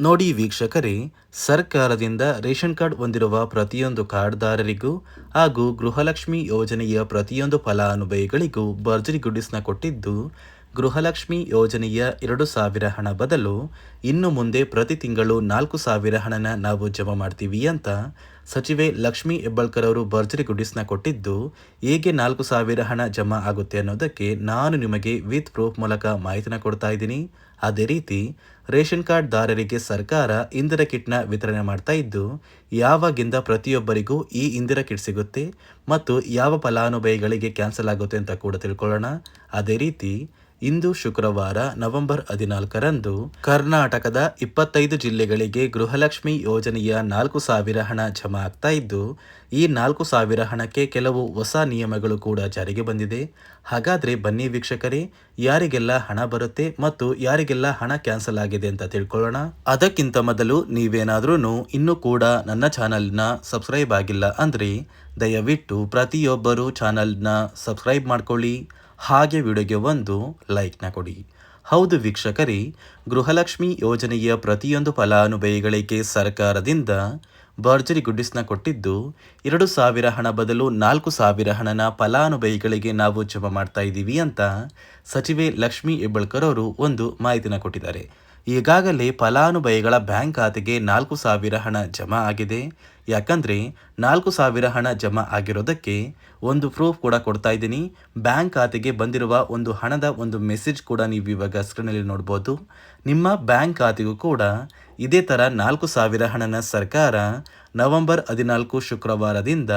ನೋಡಿ ವೀಕ್ಷಕರೇ, ಸರ್ಕಾರದಿಂದ ರೇಷನ್ ಕಾರ್ಡ್ ಹೊಂದಿರುವ ಪ್ರತಿಯೊಂದು ಕಾರ್ಡ್ದಾರರಿಗೂ ಹಾಗೂ ಗೃಹಲಕ್ಷ್ಮಿ ಯೋಜನೆಯ ಪ್ರತಿಯೊಂದು ಫಲಾನುಭವಿಗಳಿಗೂ ಭರ್ಜರಿ ಗುಡ್ಡಿಸ್ನ ಕೊಟ್ಟಿದ್ದು, ಗೃಹಲಕ್ಷ್ಮಿ ಯೋಜನೆಯ 2,000 ಹಣ ಬದಲು ಇನ್ನು ಮುಂದೆ ಪ್ರತಿ ತಿಂಗಳು 4,000 ಹಣನ ನಾವು ಜಮಾ ಮಾಡ್ತೀವಿ ಅಂತ ಸಚಿವೆ ಲಕ್ಷ್ಮಿ ಹೆಬ್ಬಾಳ್ಕರ್ ಅವರು ಭರ್ಜರಿ ಗುಡ್ಡಿಸ್ನ ಕೊಟ್ಟಿದ್ದು, ಹೇಗೆ 4,000 ಹಣ ಜಮಾ ಆಗುತ್ತೆ ಅನ್ನೋದಕ್ಕೆ ನಾನು ನಿಮಗೆ ವಿತ್ ಪ್ರೂಫ್ ಮೂಲಕ ಮಾಹಿತಿನ ಕೊಡ್ತಾ ಇದ್ದೀನಿ. ಅದೇ ರೀತಿ ರೇಷನ್ ಕಾರ್ಡ್ದಾರರಿಗೆ ಸರ್ಕಾರ ಇಂದಿರಾ ಕಿಟ್ನ ವಿತರಣೆ ಮಾಡ್ತಾ ಇದ್ದು, ಯಾವಾಗಿಂದ ಪ್ರತಿಯೊಬ್ಬರಿಗೂ ಈ ಇಂದಿರಾ ಕಿಟ್ ಸಿಗುತ್ತೆ ಮತ್ತು ಯಾವ ಫಲಾನುಭವಿಗಳಿಗೆ ಕ್ಯಾನ್ಸಲ್ ಆಗುತ್ತೆ ಅಂತ ಕೂಡ ತಿಳ್ಕೊಳ್ಳೋಣ. ಅದೇ ರೀತಿ ಇಂದು ಶುಕ್ರವಾರ ನವೆಂಬರ್ 14ರಂದು ಕರ್ನಾಟಕದ 25 ಜಿಲ್ಲೆಗಳಿಗೆ ಗೃಹಲಕ್ಷ್ಮಿ ಯೋಜನೆಯ 4,000 ಹಣ ಜಮಾ ಆಗ್ತಾ ಇದ್ದು, ಈ 4,000 ಹಣಕ್ಕೆ ಕೆಲವು ಹೊಸ ನಿಯಮಗಳು ಕೂಡ ಜಾರಿಗೆ ಬಂದಿದೆ. ಹಾಗಾದರೆ ಬನ್ನಿ ವೀಕ್ಷಕರೇ, ಯಾರಿಗೆಲ್ಲ ಹಣ ಬರುತ್ತೆ ಮತ್ತು ಯಾರಿಗೆಲ್ಲ ಹಣ ಕ್ಯಾನ್ಸಲ್ ಆಗಿದೆ ಅಂತ ತಿಳ್ಕೊಳ್ಳೋಣ. ಅದಕ್ಕಿಂತ ಮೊದಲು ನೀವೇನಾದ್ರೂ ಇನ್ನೂ ಕೂಡ ನನ್ನ ಚಾನಲ್ನ ಸಬ್ಸ್ಕ್ರೈಬ್ ಆಗಿಲ್ಲ ಅಂದರೆ ದಯವಿಟ್ಟು ಪ್ರತಿಯೊಬ್ಬರು ಚಾನಲ್ನ ಸಬ್ಸ್ಕ್ರೈಬ್ ಮಾಡ್ಕೊಳ್ಳಿ, ಹಾಗೆ ವಿಡಿಯೋಗೆ ಒಂದು ಲೈಕ್ನ ಕೊಡಿ. ಹೌದು ವೀಕ್ಷಕರೇ, ಗೃಹಲಕ್ಷ್ಮಿ ಯೋಜನೆಯ ಪ್ರತಿಯೊಂದು ಫಲಾನುಭವಿಗಳಿಗೆ ಸರ್ಕಾರದಿಂದ ಭರ್ಜರಿ ಗುಡ್ಡಿಸ್ನ ಕೊಟ್ಟಿದ್ದು, 2,000 ಹಣ ಬದಲು 4,000 ಹಣನ ಫಲಾನುಭವಿಗಳಿಗೆ ನಾವು ಜಮಾ ಮಾಡ್ತಾ ಇದ್ದೀವಿ ಅಂತ ಸಚಿವೆ ಲಕ್ಷ್ಮಿ ಹೆಬ್ಬಾಳ್ಕರ್ ಅವರು ಒಂದು ಮಾಹಿತಿನ ಕೊಟ್ಟಿದ್ದಾರೆ. ಈಗಾಗಲೇ ಫಲಾನುಭವಿಗಳ ಬ್ಯಾಂಕ್ ಖಾತೆಗೆ 4,000 ಹಣ ಜಮಾ ಆಗಿದೆ. ಯಾಕಂದರೆ 4,000 ಹಣ ಜಮಾ ಆಗಿರೋದಕ್ಕೆ ಒಂದು ಪ್ರೂಫ್ ಕೂಡ ಕೊಡ್ತಾ ಇದ್ದೀನಿ. ಬ್ಯಾಂಕ್ ಖಾತೆಗೆ ಬಂದಿರುವ ಒಂದು ಹಣದ ಒಂದು ಮೆಸೇಜ್ ಕೂಡ ನೀವು ಇವಾಗ ಸ್ಕ್ರೀನಲ್ಲಿ ನೋಡ್ಬೋದು. ನಿಮ್ಮ ಬ್ಯಾಂಕ್ ಖಾತೆಗೂ ಕೂಡ ಇದೇ ಥರ 4,000 ಹಣನ ಸರ್ಕಾರ ನವೆಂಬರ್ 14 ಶುಕ್ರವಾರದಿಂದ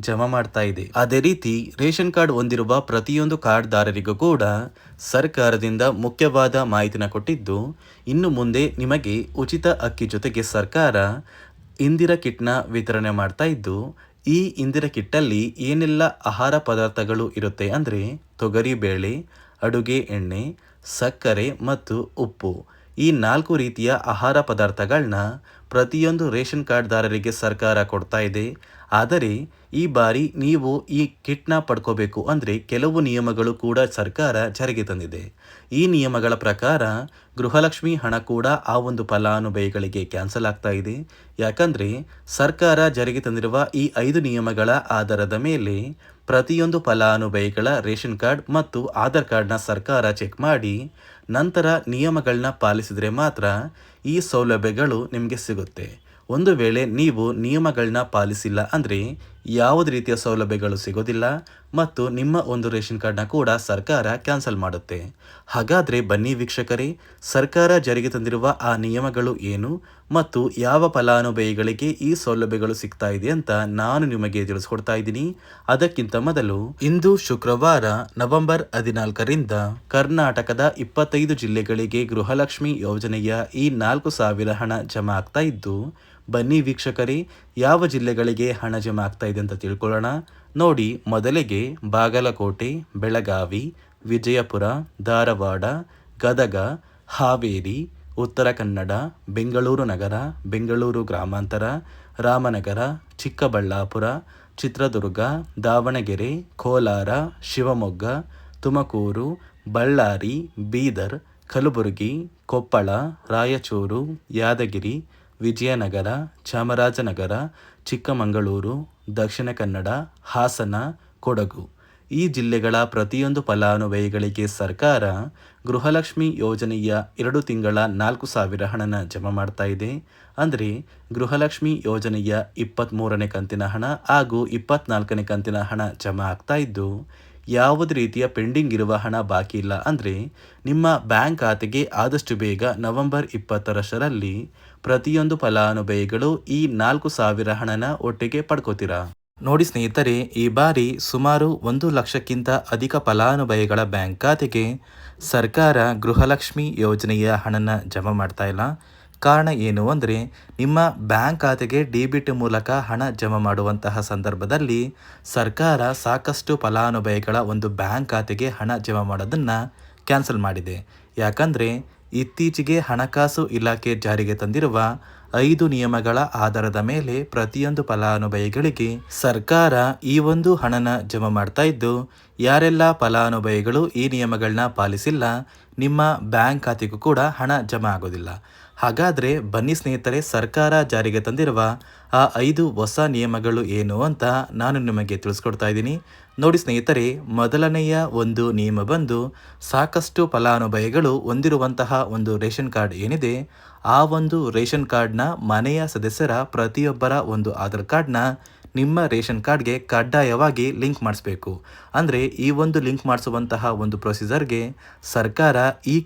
ಜಮಾ ಮಾಡ್ತಾ ಇದೆ. ಅದೇ ರೀತಿ ರೇಷನ್ ಕಾರ್ಡ್ ಹೊಂದಿರುವ ಪ್ರತಿಯೊಂದು ಕಾರ್ಡ್ದಾರರಿಗೂ ಕೂಡ ಸರ್ಕಾರದಿಂದ ಮುಖ್ಯವಾದ ಮಾಹಿತಿನ ಕೊಟ್ಟಿದ್ದು, ಇನ್ನು ಮುಂದೆ ನಿಮಗೆ ಉಚಿತ ಅಕ್ಕಿ ಜೊತೆಗೆ ಸರ್ಕಾರ ಇಂದಿರಾ ಕಿಟ್ನ ವಿತರಣೆ ಮಾಡ್ತಾ ಇದ್ದು, ಈ ಇಂದಿರಾ ಕಿಟ್ಟಲ್ಲಿ ಏನೆಲ್ಲ ಆಹಾರ ಪದಾರ್ಥಗಳು ಇರುತ್ತೆ ಅಂದರೆ ತೊಗರಿಬೇಳೆ, ಅಡುಗೆ ಎಣ್ಣೆ, ಸಕ್ಕರೆ ಮತ್ತು ಉಪ್ಪು, ಈ 4 ರೀತಿಯ ಆಹಾರ ಪದಾರ್ಥಗಳನ್ನ ಪ್ರತಿಯೊಂದು ರೇಷನ್ ಕಾರ್ಡ್ದಾರರಿಗೆ ಸರ್ಕಾರ ಕೊಡ್ತಾ ಇದೆ. ಆದರೆ ಈ ಬಾರಿ ನೀವು ಈ ಕಿಟ್ನ ಪಡ್ಕೋಬೇಕು ಅಂದರೆ ಕೆಲವು ನಿಯಮಗಳು ಕೂಡ ಸರ್ಕಾರ ಜಾರಿಗೆ ತಂದಿದೆ. ಈ ನಿಯಮಗಳ ಪ್ರಕಾರ ಗೃಹಲಕ್ಷ್ಮಿ ಹಣ ಕೂಡ ಆ ಒಂದು ಫಲಾನುಭವಿಗಳಿಗೆ ಕ್ಯಾನ್ಸಲ್ ಆಗ್ತಾ ಇದೆ. ಯಾಕಂದರೆ ಸರ್ಕಾರ ಜಾರಿಗೆ ತಂದಿರುವ ಈ 5 ನಿಯಮಗಳ ಆಧಾರದ ಮೇಲೆ ಪ್ರತಿಯೊಂದು ಫಲಾನುಭವಿಗಳ ರೇಷನ್ ಕಾರ್ಡ್ ಮತ್ತು ಆಧಾರ್ ಕಾರ್ಡ್ನ ಸರ್ಕಾರ ಚೆಕ್ ಮಾಡಿ ನಂತರ ನಿಯಮಗಳನ್ನ ಪಾಲಿಸಿದರೆ ಮಾತ್ರ ಈ ಸೌಲಭ್ಯಗಳು ನಿಮಗೆ ಸಿಗುತ್ತೆ. ಒಂದು ವೇಳೆ ನೀವು ನಿಯಮಗಳನ್ನ ಪಾಲಿಸಿಲ್ಲ ಅಂದರೆ ಯಾವುದೇ ರೀತಿಯ ಸೌಲಭ್ಯಗಳು ಸಿಗೋದಿಲ್ಲ ಮತ್ತು ನಿಮ್ಮ ಒಂದು ರೇಷನ್ ಕಾರ್ಡ್ನ ಕೂಡ ಸರ್ಕಾರ ಕ್ಯಾನ್ಸಲ್ ಮಾಡುತ್ತೆ. ಹಾಗಾದರೆ ಬನ್ನಿ ವೀಕ್ಷಕರೇ, ಸರ್ಕಾರ ಜಾರಿಗೆ ತಂದಿರುವ ಆ ನಿಯಮಗಳು ಏನು ಮತ್ತು ಯಾವ ಫಲಾನುಭವಿಗಳಿಗೆ ಈ ಸೌಲಭ್ಯಗಳು ಸಿಗ್ತಾ ಇದೆ ಅಂತ ನಾನು ನಿಮಗೆ ತಿಳಿಸ್ಕೊಡ್ತಾ ಇದ್ದೀನಿ. ಅದಕ್ಕಿಂತ ಮೊದಲು ಇಂದು ಶುಕ್ರವಾರ ನವೆಂಬರ್ 14ರಿಂದ ಕರ್ನಾಟಕದ 25 ಜಿಲ್ಲೆಗಳಿಗೆ ಗೃಹಲಕ್ಷ್ಮಿ ಯೋಜನೆಯ ಈ 4,000 ಹಣ ಜಮಾ ಆಗ್ತಾ ಇದ್ದು, ಬನ್ನಿ ವೀಕ್ಷಕರೇ, ಯಾವ ಜಿಲ್ಲೆಗಳಿಗೆ ಹಣ ಜಮಾ ಆಗ್ತಾ ಇದೆ ಅಂತ ತಿಳ್ಕೊಳ್ಳೋಣ. ನೋಡಿ, ಮೊದಲಿಗೆ ಬಾಗಲಕೋಟೆ, ಬೆಳಗಾವಿ, ವಿಜಯಪುರ, ಧಾರವಾಡ, ಗದಗ, ಹಾವೇರಿ, ಉತ್ತರ ಕನ್ನಡ, ಬೆಂಗಳೂರು ನಗರ, ಬೆಂಗಳೂರು ಗ್ರಾಮಾಂತರ, ರಾಮನಗರ, ಚಿಕ್ಕಬಳ್ಳಾಪುರ, ಚಿತ್ರದುರ್ಗ, ದಾವಣಗೆರೆ, ಕೋಲಾರ, ಶಿವಮೊಗ್ಗ, ತುಮಕೂರು, ಬಳ್ಳಾರಿ, ಬೀದರ್, ಕಲಬುರಗಿ, ಕೊಪ್ಪಳ, ರಾಯಚೂರು, ಯಾದಗಿರಿ, ವಿಜಯನಗರ, ಚಾಮರಾಜನಗರ, ಚಿಕ್ಕಮಗಳೂರು, ದಕ್ಷಿಣ ಕನ್ನಡ, ಹಾಸನ, ಕೊಡಗು, ಈ ಜಿಲ್ಲೆಗಳ ಪ್ರತಿಯೊಂದು ಫಲಾನುಭವಿಗಳಿಗೆ ಸರ್ಕಾರ ಗೃಹಲಕ್ಷ್ಮಿ ಯೋಜನೆಯ 2 ತಿಂಗಳ 4,000 ಹಣನ ಜಮಾ ಮಾಡ್ತಾ ಇದೆ. ಅಂದರೆ ಗೃಹಲಕ್ಷ್ಮಿ ಯೋಜನೆಯ 23ನೇ ಕಂತಿನ ಹಣ ಹಾಗೂ 24ನೇ ಕಂತಿನ ಹಣ ಜಮಾ ಆಗ್ತಾ ಇದ್ದು, ಯಾವುದೇ ರೀತಿಯ ಪೆಂಡಿಂಗ್ ಇರುವ ಹಣ ಬಾಕಿ ಇಲ್ಲ. ಅಂದರೆ ನಿಮ್ಮ ಬ್ಯಾಂಕ್ ಖಾತೆಗೆ ಆದಷ್ಟು ಬೇಗ ನವೆಂಬರ್ 20ರಷ್ಟರಲ್ಲಿ ಪ್ರತಿಯೊಂದು ಫಲಾನುಭವಿಗಳು ಈ 4,000 ಹಣನ ಒಟ್ಟಿಗೆ ಪಡ್ಕೋತೀರಾ. ನೋಡಿ ಸ್ನೇಹಿತರೆ, ಈ ಬಾರಿ ಸುಮಾರು 1 ಲಕ್ಷಕ್ಕಿಂತ ಅಧಿಕ ಫಲಾನುಭವಿಗಳ ಬ್ಯಾಂಕ್ ಖಾತೆಗೆ ಸರ್ಕಾರ ಗೃಹಲಕ್ಷ್ಮಿ ಯೋಜನೆಯ ಹಣನ ಜಮಾ ಮಾಡ್ತಾ ಇಲ್ಲ. ಕಾರಣ ಏನು ಅಂದರೆ, ನಿಮ್ಮ ಬ್ಯಾಂಕ್ ಖಾತೆಗೆ ಡೆಬಿಟ್ ಮೂಲಕ ಹಣ ಜಮಾ ಮಾಡುವಂತಹ ಸಂದರ್ಭದಲ್ಲಿ ಸರ್ಕಾರ ಸಾಕಷ್ಟು ಫಲಾನುಭವಿಗಳ ಒಂದು ಬ್ಯಾಂಕ್ ಖಾತೆಗೆ ಹಣ ಜಮಾ ಮಾಡೋದನ್ನು ಕ್ಯಾನ್ಸಲ್ ಮಾಡಿದೆ. ಯಾಕಂದರೆ ಇತ್ತೀಚೆಗೆ ಹಣಕಾಸು ಇಲಾಖೆ ಜಾರಿಗೆ ತಂದಿರುವ 5 ನಿಯಮಗಳ ಆಧಾರದ ಮೇಲೆ ಪ್ರತಿಯೊಂದು ಫಲಾನುಭವಿಗಳಿಗೆ ಸರ್ಕಾರ ಈ ಒಂದು ಹಣನ ಜಮಾ ಮಾಡ್ತಾ ಇದ್ದು, ಯಾರೆಲ್ಲ ಫಲಾನುಭವಿಗಳು ಈ ನಿಯಮಗಳನ್ನ ಪಾಲಿಸಿಲ್ಲ ನಿಮ್ಮ ಬ್ಯಾಂಕ್ ಖಾತೆಗೂ ಕೂಡ ಹಣ ಜಮಾ ಆಗೋದಿಲ್ಲ. ಹಾಗಾದರೆ ಬನ್ನಿ ಸ್ನೇಹಿತರೆ, ಸರ್ಕಾರ ಜಾರಿಗೆ ತಂದಿರುವ ಆ 5 ಹೊಸ ನಿಯಮಗಳು ಏನು ಅಂತ ನಾನು ನಿಮಗೆ ತಿಳಿಸ್ಕೊಡ್ತಾ ಇದ್ದೀನಿ. ನೋಡಿ ಸ್ನೇಹಿತರೆ, ಮೊದಲನೆಯ ಒಂದು ನಿಯಮ ಬಂದು ಸಾಕಷ್ಟು ಫಲಾನುಭವಿಗಳು ಹೊಂದಿರುವಂತಹ ಒಂದು ರೇಷನ್ ಕಾರ್ಡ್ ಏನಿದೆ, ಆ ಒಂದು ರೇಷನ್ ಕಾರ್ಡ್ನ ಮನೆಯ ಸದಸ್ಯರ ಪ್ರತಿಯೊಬ್ಬರ ಒಂದು ಆಧಾರ್ ಕಾರ್ಡ್ನ ನಿಮ್ಮ ರೇಷನ್ ಕಾರ್ಡ್ಗೆ ಕಡ್ಡಾಯವಾಗಿ ಲಿಂಕ್ ಮಾಡಿಸ್ಬೇಕು. ಅಂದರೆ ಈ ಒಂದು ಲಿಂಕ್ ಮಾಡಿಸುವಂತಹ ಒಂದು ಪ್ರೊಸೀಜರ್ಗೆ ಸರ್ಕಾರ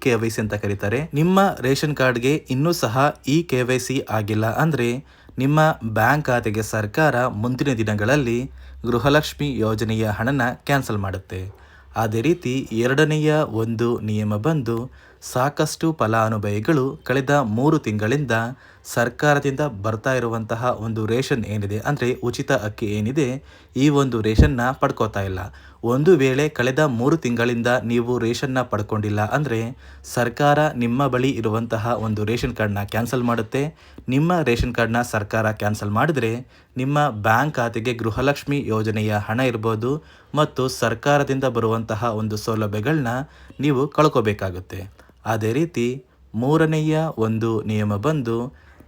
KYC ಅಂತ ಕರೀತಾರೆ. ನಿಮ್ಮ ರೇಷನ್ ಕಾರ್ಡ್ಗೆ ಇನ್ನೂ ಸಹ KYC ಆಗಿಲ್ಲ ಅಂದರೆ ನಿಮ್ಮ ಬ್ಯಾಂಕ್ ಖಾತೆಗೆ ಸರ್ಕಾರ ಮುಂದಿನ ದಿನಗಳಲ್ಲಿ ಗೃಹಲಕ್ಷ್ಮಿ ಯೋಜನೆಯ ಹಣನ ಕ್ಯಾನ್ಸಲ್ ಮಾಡುತ್ತೆ. ಅದೇ ರೀತಿ ಎರಡನೆಯ ಒಂದು ನಿಯಮ ಬಂದು ಸಾಕಷ್ಟು ಫಲಾನುಭವಿಗಳು ಕಳೆದ 3 ತಿಂಗಳಿಂದ ಸರ್ಕಾರದಿಂದ ಬರ್ತಾ ಇರುವಂತಹ ಒಂದು ರೇಷನ್ ಏನಿದೆ, ಅಂದರೆ ಉಚಿತ ಅಕ್ಕಿ ಏನಿದೆ, ಈ ಒಂದು ರೇಷನ್ನ ಪಡ್ಕೋತಾ ಇಲ್ಲ. ಒಂದು ವೇಳೆ ಕಳೆದ 3 ತಿಂಗಳಿಂದ ನೀವು ರೇಷನ್ನ ಪಡ್ಕೊಂಡಿಲ್ಲ ಅಂದರೆ ಸರ್ಕಾರ ನಿಮ್ಮ ಬಳಿ ಇರುವಂತಹ ಒಂದು ರೇಷನ್ ಕಾರ್ಡ್ನ ಕ್ಯಾನ್ಸಲ್ ಮಾಡುತ್ತೆ. ನಿಮ್ಮ ರೇಷನ್ ಕಾರ್ಡ್ನ ಸರ್ಕಾರ ಕ್ಯಾನ್ಸಲ್ ಮಾಡಿದರೆ ನಿಮ್ಮ ಬ್ಯಾಂಕ್ ಖಾತೆಗೆ ಗೃಹಲಕ್ಷ್ಮಿ ಯೋಜನೆಯ ಹಣ ಇರ್ಬೋದು ಮತ್ತು ಸರ್ಕಾರದಿಂದ ಬರುವಂತಹ ಒಂದು ಸೌಲಭ್ಯಗಳನ್ನ ನೀವು ಕಳ್ಕೋಬೇಕಾಗುತ್ತೆ. ಅದೇ ರೀತಿ ಮೂರನೆಯ ಒಂದು ನಿಯಮ ಬಂದು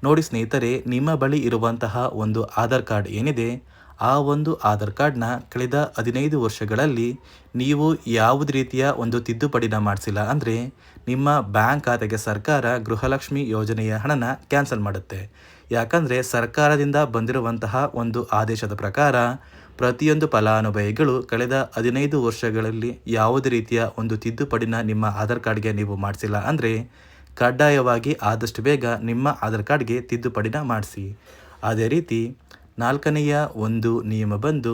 ನೋಡಿ ಸ್ನೇಹಿತರೆ, ನಿಮ್ಮ ಬಳಿ ಇರುವಂತಹ ಒಂದು ಆಧಾರ್ ಕಾರ್ಡ್ ಏನಿದೆ, ಆ ಒಂದು ಆಧಾರ್ ಕಾರ್ಡ್ನ ಕಳೆದ 15 ವರ್ಷಗಳಲ್ಲಿ ನೀವು ಯಾವುದೇ ರೀತಿಯ ಒಂದು ತಿದ್ದುಪಡಿನ ಮಾಡಿಸಿಲ್ಲ ಅಂದರೆ ನಿಮ್ಮ ಬ್ಯಾಂಕ್ ಖಾತೆಗೆ ಸರ್ಕಾರ ಗೃಹಲಕ್ಷ್ಮಿ ಯೋಜನೆಯ ಹಣನ ಕ್ಯಾನ್ಸಲ್ ಮಾಡುತ್ತೆ. ಯಾಕಂದರೆ ಸರ್ಕಾರದಿಂದ ಬಂದಿರುವಂತಹ ಒಂದು ಆದೇಶದ ಪ್ರಕಾರ ಪ್ರತಿಯೊಂದು ಫಲಾನುಭವಿಗಳು ಕಳೆದ 15 ವರ್ಷಗಳಲ್ಲಿ ಯಾವುದೇ ರೀತಿಯ ಒಂದು ತಿದ್ದುಪಡಿನ ನಿಮ್ಮ ಆಧಾರ್ ಕಾರ್ಡ್ಗೆ ನೀವು ಮಾಡಿಸಿಲ್ಲ ಅಂದರೆ ಕಡ್ಡಾಯವಾಗಿ ಆದಷ್ಟು ಬೇಗ ನಿಮ್ಮ ಆಧಾರ್ ಕಾರ್ಡ್ಗೆ ತಿದ್ದುಪಡಿನ ಮಾಡಿಸಿ. ಅದೇ ರೀತಿ ನಾಲ್ಕನೆಯ ಒಂದು ನಿಯಮ ಬಂದು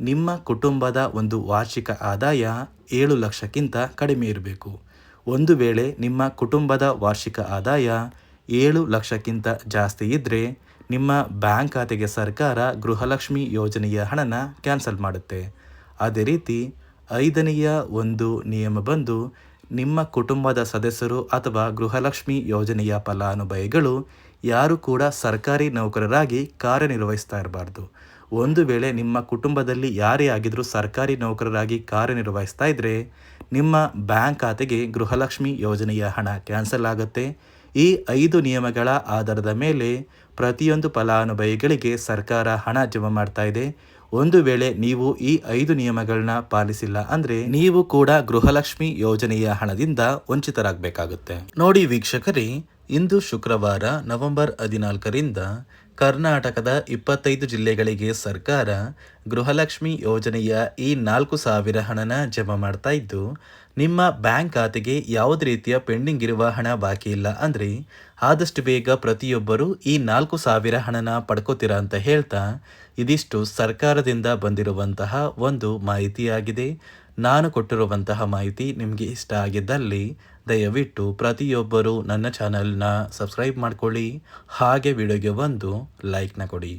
ನಿಮ್ಮ ಕುಟುಂಬದ ಒಂದು ವಾರ್ಷಿಕ ಆದಾಯ 7 ಲಕ್ಷಕ್ಕಿಂತ ಕಡಿಮೆ ಇರಬೇಕು. ಒಂದು ವೇಳೆ ನಿಮ್ಮ ಕುಟುಂಬದ ವಾರ್ಷಿಕ ಆದಾಯ 7 ಲಕ್ಷಕ್ಕಿಂತ ಜಾಸ್ತಿ ಇದ್ದರೆ ನಿಮ್ಮ ಬ್ಯಾಂಕ್ ಖಾತೆಗೆ ಸರ್ಕಾರ ಗೃಹಲಕ್ಷ್ಮಿ ಯೋಜನೆಯ ಹಣನ ಕ್ಯಾನ್ಸಲ್ ಮಾಡುತ್ತೆ. ಅದೇ ರೀತಿ ಐದನೆಯ ಒಂದು ನಿಯಮ ಬಂದು ನಿಮ್ಮ ಕುಟುಂಬದ ಸದಸ್ಯರು ಅಥವಾ ಗೃಹಲಕ್ಷ್ಮಿ ಯೋಜನೆಯ ಫಲಾನುಭವಿಗಳು ಯಾರು ಕೂಡ ಸರ್ಕಾರಿ ನೌಕರರಾಗಿ ಕಾರ್ಯನಿರ್ವಹಿಸ್ತಾ ಇರಬಾರ್ದು. ಒಂದು ವೇಳೆ ನಿಮ್ಮ ಕುಟುಂಬದಲ್ಲಿ ಯಾರೇ ಆಗಿದ್ರೂ ಸರ್ಕಾರಿ ನೌಕರರಾಗಿ ಕಾರ್ಯನಿರ್ವಹಿಸ್ತಾ ಇದ್ದರೆ ನಿಮ್ಮ ಬ್ಯಾಂಕ್ ಖಾತೆಗೆ ಗೃಹಲಕ್ಷ್ಮಿ ಯೋಜನೆಯ ಹಣ ಕ್ಯಾನ್ಸಲ್ ಆಗುತ್ತೆ. ಈ 5 ನಿಯಮಗಳ ಆಧಾರದ ಮೇಲೆ ಪ್ರತಿಯೊಂದು ಫಲಾನುಭವಿಗಳಿಗೆ ಸರ್ಕಾರ ಹಣ ಜಮಾ ಮಾಡ್ತಾ ಇದೆ. ಒಂದು ವೇಳೆ ನೀವು ಈ 5 ನಿಯಮಗಳನ್ನ ಪಾಲಿಸಿಲ್ಲ ಅಂದರೆ ನೀವು ಕೂಡ ಗೃಹಲಕ್ಷ್ಮಿ ಯೋಜನೆಯ ಹಣದಿಂದ ವಂಚಿತರಾಗಬೇಕಾಗುತ್ತೆ. ನೋಡಿ ವೀಕ್ಷಕರೇ, ಇಂದು ಶುಕ್ರವಾರ ನವೆಂಬರ್ 14ರಿಂದ ಕರ್ನಾಟಕದ 25 ಜಿಲ್ಲೆಗಳಿಗೆ ಸರ್ಕಾರ ಗೃಹಲಕ್ಷ್ಮಿ ಯೋಜನೆಯ ಈ 4,000 ಹಣನ ಜಮಾ ಮಾಡ್ತಾ ಇದ್ದು, ನಿಮ್ಮ ಬ್ಯಾಂಕ್ ಖಾತೆಗೆ ಯಾವುದೇ ರೀತಿಯ ಪೆಂಡಿಂಗ್ ಇರುವ ಹಣ ಬಾಕಿ ಇಲ್ಲ ಅಂದರೆ ಆದಷ್ಟು ಬೇಗ ಪ್ರತಿಯೊಬ್ಬರು ಈ 4,000 ಹಣನ ಪಡ್ಕೋತೀರಾ ಅಂತ ಹೇಳ್ತಾ ಇದಿಷ್ಟು ಸರ್ಕಾರದಿಂದ ಬಂದಿರುವಂತಹ ಒಂದು ಮಾಹಿತಿಯಾಗಿದೆ. ನಾನು ಕೊಟ್ಟಿರುವಂತಹ ಮಾಹಿತಿ ನಿಮಗೆ ಇಷ್ಟ ಆಗಿದ್ದಲ್ಲಿ ದಯವಿಟ್ಟು ಪ್ರತಿಯೊಬ್ಬರು ನನ್ನ ಚಾನಲ್ನ ಸಬ್ಸ್ಕ್ರೈಬ್ ಮಾಡ್ಕೊಳ್ಳಿ, ಹಾಗೆ ವಿಡಿಯೋಗೆ ಒಂದು ಲೈಕ್ನ ಕೊಡಿ.